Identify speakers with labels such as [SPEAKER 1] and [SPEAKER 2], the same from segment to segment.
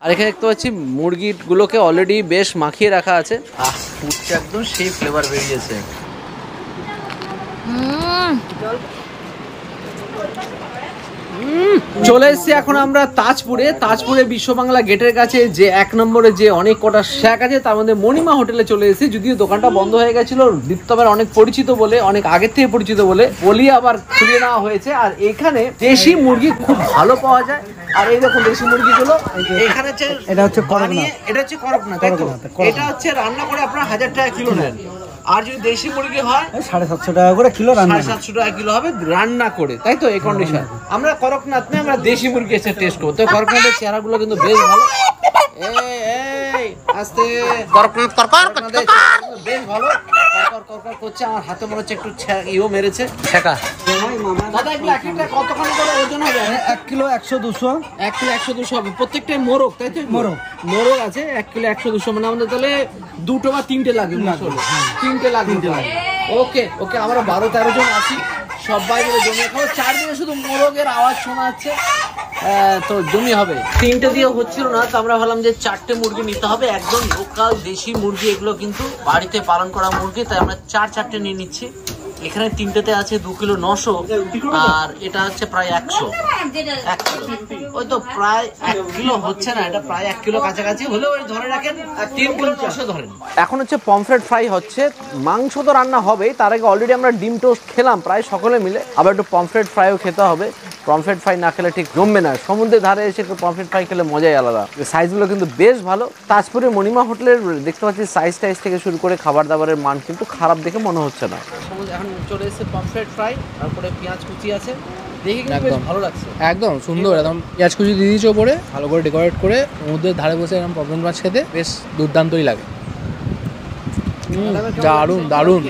[SPEAKER 1] আর এখানে দেখতে পাচ্ছি মুরগিগুলোকে অলরেডি বেশ মাখিয়ে রাখা আছে। ফুটছে একদম সেই ফ্লেভার বেরিয়েছে। চলে এসছি এখন আমরা তাজপুরে বিশ্ব বাংলা গেটের কাছে যে 1 নম্বরে যে অনেক কটা শ্যাক আছে তার মধ্যে মণিমা হোটেলে চলে এসেছি। যদিও দোকানটা বন্ধ হয়ে গেছিল, দীপ্তমের অনেক পরিচিত বলে, অনেক আগের থেকে পরিচিত বলে আবার খুলে নেওয়া হয়েছে। আর এখানে দেশি মুরগি খুব ভালো পাওয়া যায়। আর এই দেখুন দেশি মুরগিগুলো এখানে এটা হচ্ছে করকনাথ, তাই তো? এটা হচ্ছে রান্না করে আপনারা 1000 টাকা কিলো নেন। আর যদি দেশি মুরগি হয় 750 টাকা করে কিলো, 750 টাকা কিলো হবে রান্না করে, তাই তো? এই কন্ডিশন আমরা করকনাথ নেই, আমরা দেশি মুরগি এসে টেস্ট করবো। তো করকনাথের চেহারাগুলো কিন্তু বেশ ভালো। এই আস্তে করকনাথ বেশ ভালো করকর করছে। আমার হাতে মনে হচ্ছে একটু ইও মেরেছে ছেকা। দাদা এগুলো একটা কতখানি করে ওজন হবে? 1 কিলো 100-200, 1 কিলো 100-200 হবে। প্রত্যেকটাই মোরগ, তাই তো? মোরগ আছে 1 কিলো 100-200, মানে আমাদের তাহলে 2টো বা 3টে লাগে। 3টে লাগে। ওকে ওকে, আমরা 12-13 জন আছি, সবাই মিলে জমি খাবো। চারদিকে শুধু মোরগের আওয়াজ শোনা যাচ্ছে, তো জমি হবে। 3টে দিয়ে হচ্ছিল না, তো আমরা ভাবলাম যে 4টে মুরগি নিতে হবে, একদম লোকাল দেশি মুরগি। এগুলো কিন্তু বাড়িতে পালন করা মুরগি, তাই আমরা 4-4টে নিয়ে নিচ্ছি। এখানে 3টেতে আছে 2 কিলো 900, আর এটা হচ্ছে প্রায় 100। ওই তো প্রায় 1 কিলো হচ্ছে না, এটা প্রায় 1 কিলো কাছাকাছি হলেও ওই ধরে রাখেন 3 কিলো 900 ধরেন। এখন হচ্ছে পমফ্রেট ফ্রাই হচ্ছে, মাংস তো রান্না হবেই, তার আগে অলরেডি আমরা ডিম টোস্ট খেলাম প্রায় সকলে মিলে। আবার একটু পমফ্রেট ফ্রাইও খেতে হবে। পমফ্রেট ফ্রাই না খেলে ঠিক জমবে না। সমুদ্রের ধারে এসে একটু পমফ্রেট ফ্রাই খেলে মজাই আলাদা। সাইজগুলো কিন্তু বেশ ভালো। তাজপুরের মণিমা হোটেলের দেখতে পাচ্ছি সাইজ টাইজ থেকে শুরু করে খাবার দাবারের মান কিন্তু খারাপ দেখে মনে হচ্ছে না। এখন চলে এসেছে পমফ্রেট ফ্রাই, তারপরে পেঁয়াজ কুচি আছে, দেখে কিন্তু বেশ ভালো লাগছে।
[SPEAKER 2] একদম সুন্দর, একদম পেঁয়াজ কুচি দিয়ে দিয়েছে ওপরে, ভালো করে ডেকোরেট করে সমুদ্রের ধারে বসে এরকম পমফ্রেট মাছ খেতে বেশ দুর্দান্তই লাগে। দারুণ দারুণ।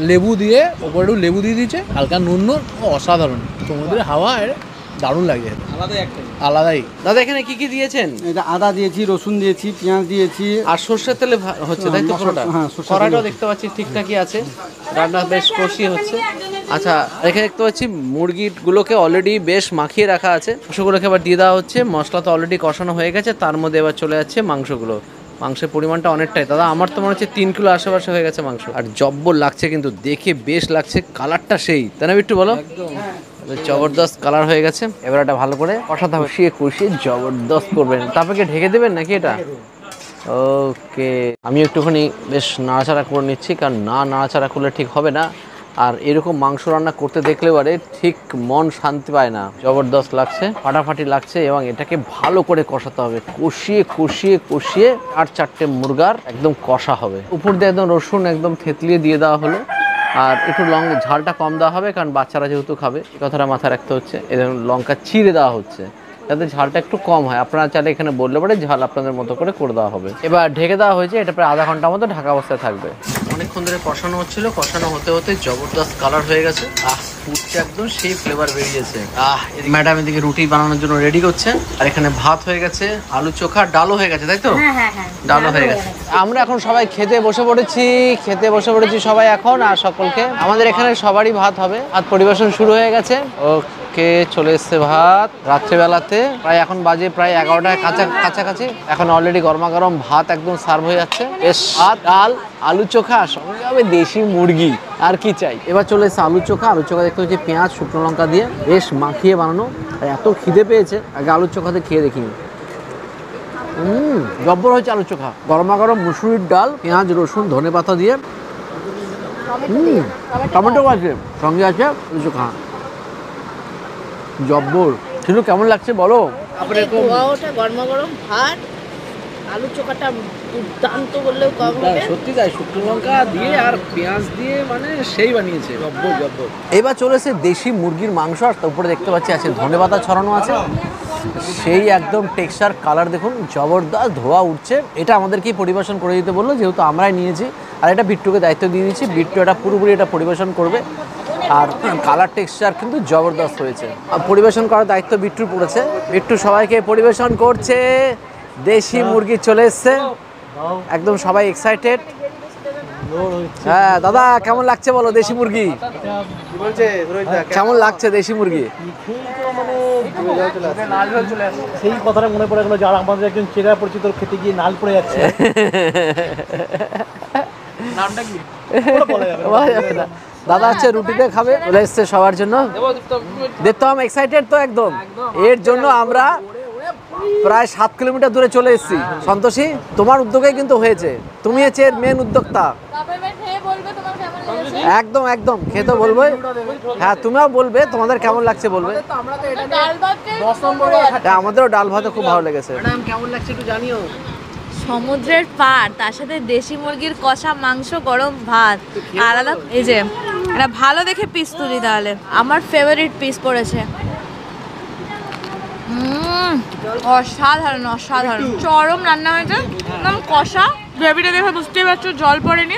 [SPEAKER 2] লেবু দিয়ে ওপরে একটু লেবু দিয়ে দিয়েছে, হালকা নুন, অসাধারণ। সমুদ্রের হাওয়া দারুণ লাগে, আলাদাই।
[SPEAKER 1] দাদা এখানে কি কি দিয়েছেন?
[SPEAKER 3] এটা আদা দিয়েছি, রসুন দিয়েছি, পেঁয়াজ দিয়েছি,
[SPEAKER 1] আর সর্ষের তেলে হচ্ছে, তাই তো? পুরোটা কড়াইটাও দেখতে পাচ্ছি ঠিকঠাকই আছে, রান্না বেশ কষি হচ্ছে। আচ্ছা, এখানে দেখতে পাচ্ছি মুরগিগুলোকে অলরেডি বেশ মাখিয়ে রাখা আছে, মাংসগুলোকে এবার দিয়ে দেওয়া হচ্ছে। মশলা তো অলরেডি কষানো হয়ে গেছে, তার মধ্যে এবার চলে যাচ্ছে মাংসগুলো। মাংসের পরিমাণটা অনেকটাই দাদা, আমার তো মনে হচ্ছে 3 কিলো আশেপাশে হয়ে গেছে মাংস। আর জব্বর লাগছে, কিন্তু দেখে বেশ লাগছে, কালারটা সেই, তাই না? একটু বলো। জবরদস্ত কালার হয়ে গেছে। এবার এটা ভালো করে কষাতে হবে, কষিয়ে জবরদস্ত করবেন, তারপরে ঢেকে দেবেন নাকি এটা? ওকে, আমি একটুখানি বেশ নাড়াচাড়া করে নিচ্ছি, কারণ না নাড়াচাড়া করলে ঠিক হবে না। আর এরকম মাংস রান্না করতে দেখলে এবারে ঠিক মন শান্তি পায় না। জবরদস্ত লাগছে, ফাটাফাটি লাগছে, এবং এটাকে ভালো করে কষাতে হবে। কষিয়ে কষিয়ে কষিয়ে 4-4টে মুরগার একদম কষা হবে। উপর দিয়ে একদম রসুন একদম থেতলিয়ে দিয়ে দেওয়া হলো। আর একটু ঝালটা কম দেওয়া হবে, কারণ বাচ্চারা যেহেতু খাবে, এই কথাটা মাথায় রাখতে হচ্ছে। এরকম লঙ্কা চিড়ে দেওয়া হচ্ছে যাতে ঝালটা একটু কম হয়। আপনারা চাইলে এখানে বললে পরে ঝাল আপনাদের মতো করে দেওয়া হবে। এবার ঢেকে দেওয়া হয়েছে, এটা প্রায় আধা ঘন্টার মতো ঢাকা অবস্থায় থাকবে। অনেকক্ষণ ধরে কষানো হচ্ছিল, কষানো হতে হতে জবরদস্ত কালার হয়ে গেছে। ফুটছে একদম সেই ফ্লেভার বেরিয়েছে। ম্যাডাম এদিকে রুটি বানানোর জন্য রেডি করছে, আর এখানে ভাত হয়ে গেছে, আলু চোখা, ডালও হয়ে গেছে, তাই তো? ডালও হয়ে গেছে। আমরা এখন সবাই খেতে বসে পড়েছি সবাই এখন। আর সকলকে আমাদের এখানে সবারই ভাত হবে। ভাত পরিবেশন শুরু হয়ে গেছে। ওকে, চলে এসছে ভাত রাত্রেবেলাতে, প্রায় এখন বাজে প্রায় 11টার কাছাকাছি। এখন অলরেডি গরমা গরম ভাত একদম সার্ভ হয়ে যাচ্ছে। বেশ ভাত, ডাল, আলু চোখা, সঙ্গে হবে দেশি মুরগি, আর কি চাই। এবার চলে এসছে আলু চোখা দেখতে হচ্ছে পেঁয়াজ শুকনো লঙ্কা দিয়ে বেশ মাখিয়ে বানানো। আর এত খিদে পেয়েছে, আগে আলু চোখাতে খেয়ে দেখিনি। জব্বর হয়েছে আলু চোখা। গরমা গরম মুসুরির ডাল, পেঁয়াজ রসুন ধনে পাতা দিয়ে, টমেটো আছে, সঙ্গে আছে আলু চোখা। জব্বর। শুধু কেমন লাগছে বলো?
[SPEAKER 4] গরমা গরম ভাত, আলু চোখাটা দুর্দান্ত বললেও কম হবে।
[SPEAKER 1] সত্যি তাই, শুকনো লঙ্কা দিয়ে আর পেঁয়াজ দিয়ে মানে সেই বানিয়েছে, জব্বর জব্বর। এবার চলেছে দেশি মুরগির মাংস, আর তার উপরে দেখতে পাচ্ছি আছে ধনেপাতা ছড়ানো আছে। সেই একদম টেক্সচার, কালার দেখুন, জবরদস্ত, ধোয়া উঠছে। এটা আমাদেরকেই পরিবেশন করে দিতে বললো, যেহেতু আমরাই নিয়েছি। আর এটা বিট্টুকে দায়িত্ব দিয়ে দিয়েছি, বিট্টু এটা পুরোপুরি এটা পরিবেশন করবে। আর কালার টেক্সচার কিন্তু জবরদস্ত হয়েছে। পরিবেশন করার দায়িত্ব বিট্টুর পড়েছে। বিট্টু সবাইকে পরিবেশন করছে। দেশি মুরগি চলে এসছে, একদম সবাই এক্সাইটেড। হ্যাঁ দাদা, কেমন লাগছে বলো দেশি মুরগি? কেমন লাগছে দেশি মুরগি?
[SPEAKER 2] নাল ঝোল চলে আসছে। সেই কথাটা মনে পড়ে গেলো, যারা আমাদের একজন চেনা পরিচিত খেতে গিয়ে নাল পড়ে যাচ্ছে। নামটা কি বলা যাবে না।
[SPEAKER 1] দাদা আছে রুটিতে খাবে বলে এসছে সবার জন্য। দেখতাম এক্সাইটেড তো একদম, এর জন্য আমরা প্রায় 7 কিলোমিটার দূরে চলে এসেছি। সন্তোষী, তোমার উদ্যোগে কিন্তু হয়েছে, তুমি হচ্ছে এর মেন উদ্যোক্তা। একদম একদম খেতে বলবো, হ্যাঁ তুমিও বলবে তোমাদের কেমন লাগছে বলবে। আমাদেরও ডাল ভাতে খুব ভালো লেগেছে। ম্যাডাম কেমন লাগছে একটু জানিও।
[SPEAKER 5] সমুদ্রের পাড়, তার সাথে দেশি মুরগির কষা মাংস, গরম ভাত, আলাদা। এই যে এটা ভালো দেখে পিস তুলি, তাহলে আমার ফেভারিট পিস পড়েছে। অসাধারণ অসাধারণ, চরম রান্না হয়েছে, একদম কষা। গ্রেভিটা দেখে বুঝতেই পারছো জল পড়েনি,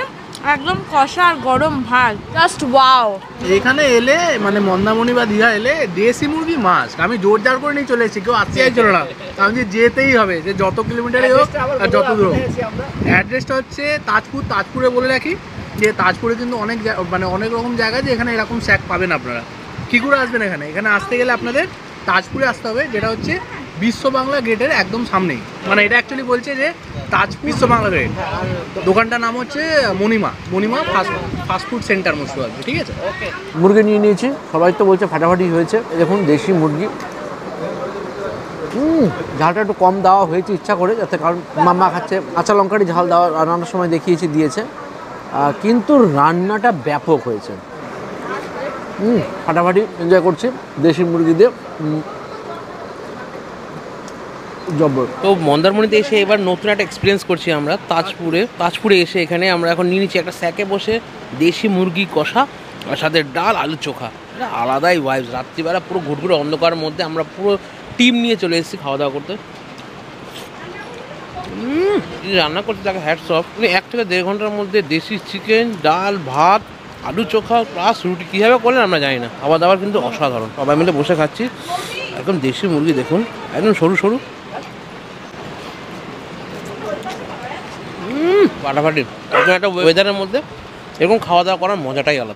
[SPEAKER 5] একদম কষা আর গরম ভাত, জাস্ট ওয়াও।
[SPEAKER 2] এখানে এলে মানে মন্দারমণি বা দীঘা এলে দেশি মুরগি মাছ আমি জোর জার করে নিয়ে চলে এসেছি, কেউ আসতে চাইছিল না, আমি যে যেতেই হবে, যে যত কিলোমিটারই হোক আর যত দূর হোক। অ্যাড্রেসটা হচ্ছে তাজপুর। তাজপুরে বলে রাখি যে তাজপুরে কিন্তু অনেক রকম জায়গা, যে এখানে এরকম স্যাক পাবেন আপনারা। কী করে আসবেন এখানে? এখানে আসতে গেলে আপনাদের তাজপুরে আসতে হবে, যেটা হচ্ছে বিশ্ব বাংলা গেটের একদম সামনেই। মানে এটা অ্যাকচুয়ালি বলছে যে বিশ্ব বাংলা গেট। দোকানটার নাম হচ্ছে মণিমা ফাস্টফুড সেন্টার মোস্ট আছে, ঠিক আছে?
[SPEAKER 1] মুরগি নিয়ে নিয়েছি, সবাই তো বলছে ফাটাফাটি হয়েছে। দেখুন দেশি মুরগি, ঝালটা একটু কম দেওয়া হয়েছে ইচ্ছা করে, যাতে কারণ মাম্মা খাচ্ছে, কাঁচা লঙ্কারই ঝাল দেওয়া রান্নার সময় দিয়েছে, কিন্তু রান্নাটা ব্যাপক হয়েছে। ফাটাফাটি এনজয় করছি দেশি মুরগি দিয়ে। জব্বর।
[SPEAKER 6] তো মন্দারমণিতে এসে এবার নতুন একটা এক্সপিরিয়েন্স করছি আমরা। তাজপুরে এসে এখানে আমরা এখন নিয়ে নিচ্ছি একটা স্যাকে বসে দেশি মুরগি কষা আর সাথে ডাল, আলু চোখা। এটা আলাদাই ভাইবস। রাত্রিবেলা পুরো ঘুটঘুটে অন্ধকারের মধ্যে আমরা পুরো টিম নিয়ে চলে এসেছি খাওয়া দাওয়া করতে। রান্না করতে তাকে হ্যাটস অফ। 1 থেকে 1.5 ঘন্টার মধ্যে দেশি চিকেন, ডাল, ভাত, আলু চোখা প্লাস রুটি কীভাবে করলেন আমরা জানি না। খাওয়া দাওয়ার কিন্তু অসাধারণ। সবাই মিলে বসে খাচ্ছি, একদম দেশি মুরগি দেখুন, একদম সরু সরু, ফাটাফাটি। একটা ওয়েদারের মধ্যে এরকম খাওয়া দাওয়া করার মজাটাই আলাদা।